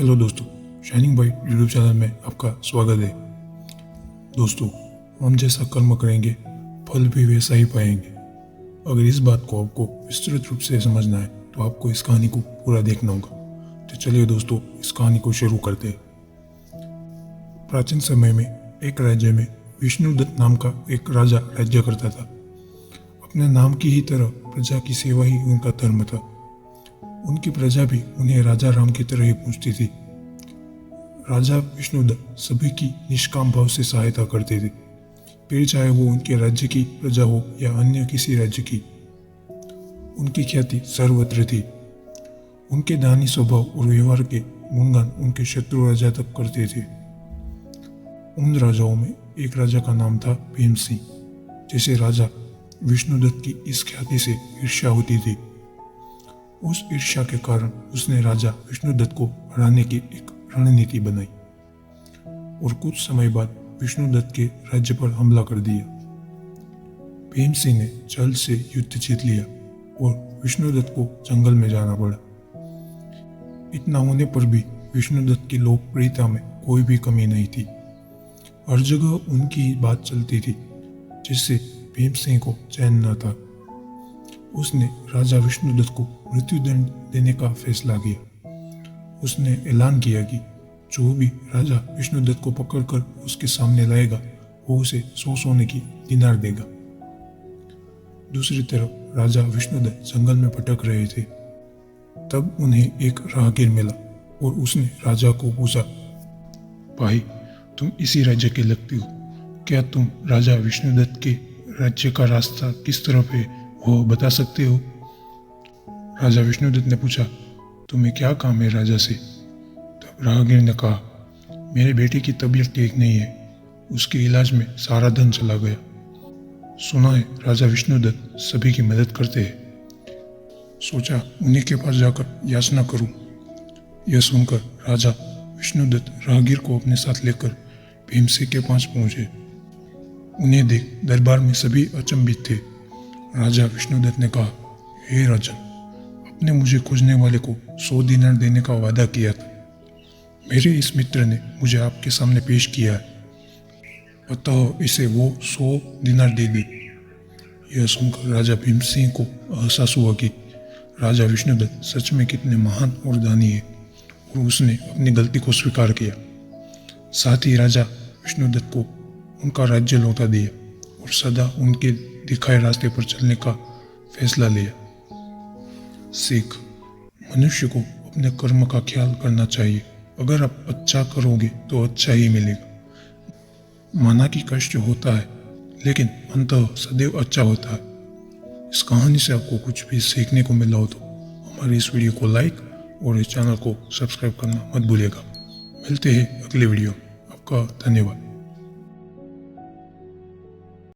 Hello दोस्तों, shining bright YouTube channel में आपका स्वागत है। दोस्तों, हम जैसा कर्म करेंगे फल भी वैसा ही पाएंगे। अगर इस बात को आपको विस्तृत रूप से समझना है तो आपको इस कहानी को पूरा देखना होगा। तो चलिए दोस्तों, इस कहानी को शुरू करते हैं। प्राचीन समय में एक राज्य में विष्णुदत्त नाम का एक राजा राज्य करता था। अपने नाम की ही तरह प्रजा की सेवा ही उनका धर्म था। उनकी प्रजा भी उन्हें राजा राम की तरह ही पूछती थी। राजा विष्णुदत्त सभी की निष्काम भाव से सहायता करते थे, फिर चाहे वो उनके राज्य की प्रजा हो या अन्य किसी राज्य की। उनकी ख्याति सर्वत्र थी। उनके दानी स्वभाव और व्यवहार के गुणगान उनके शत्रु राजा तक करते थे। उन राजाओं में एक राजा का नाम था भीम सिंह। जैसे राजा विष्णुदत्त की इस ख्याति से ईर्ष्या होती थी। उस ईर्ष्या के कारण उसने राजा विष्णुदत्त को हराने की एक रणनीति बनाई और कुछ समय बाद विष्णुदत्त के राज्य पर हमला कर दिया। भीम सिंह ने जल्द से युद्ध जीत लिया और विष्णुदत्त को जंगल में जाना पड़ा। इतना होने पर भी विष्णुदत्त की लोकप्रियता में कोई भी कमी नहीं थी। हर जगह उनकी बात चलती थी, जिससे भीम सिंह को चैन न था। उसने राजा विष्णुदत्त को मृत्युदंड देने का फैसला किया। उसने ऐलान किया कि जो भी राजा विष्णुदत्त को पकड़कर उसके सामने लाएगा वो उसे 100 सोने की दिनार देगा। दूसरी तरफ राजा विष्णुदत्त जंगल में भटक रहे थे। तब उन्हें एक राहगीर मिला और उसने राजा को पूछा, भाई, तुम इसी राज्य के लगते हो, क्या तुम राजा विष्णुदत्त के राज्य का रास्ता किस तरफ है वो बता सकते हो? राजा विष्णुदत्त ने पूछा, तुम्हें क्या काम है राजा से? तब राहगीर ने कहा, मेरे बेटे की तबीयत ठीक नहीं है, उसके इलाज में सारा धन चला गया। सुना है राजा विष्णुदत्त सभी की मदद करते हैं, सोचा उन्हीं के पास जाकर याचना करूं। यह सुनकर राजा विष्णुदत्त राहगीर को अपने साथ लेकर भीमसिंह के पास पहुंचे। उन्हें देख दरबार में सभी अचंभित थे। राजा विष्णुदत्त ने कहा, हे राजन, आपने मुझे खोजने वाले को 100 दिनार देने का वादा किया था। मेरे इस मित्र ने मुझे आपके सामने पेश किया है, अतः इसे वो 100 दिनार दे दी। यह सुनकर राजा भीमसिंह को एहसास हुआ कि राजा विष्णुदत्त सच में कितने महान और दानी है, और उसने अपनी गलती को स्वीकार किया। साथ ही राजा विष्णुदत्त को उनका राज्य लौटा दिया और सदा उनके दिखाए रास्ते पर चलने का फैसला लिया। सीख, मनुष्य को अपने कर्म का ख्याल करना चाहिए। अगर आप अच्छा करोगे तो अच्छा ही मिलेगा। माना कि कष्ट होता है, लेकिन अंततः सदैव अच्छा होता है। इस कहानी से आपको कुछ भी सीखने को मिला हो तो हमारे इस वीडियो को लाइक और इस चैनल को सब्सक्राइब करना मत भूलिएगा। मिलते हैं अगले वीडियो। आपका धन्यवाद।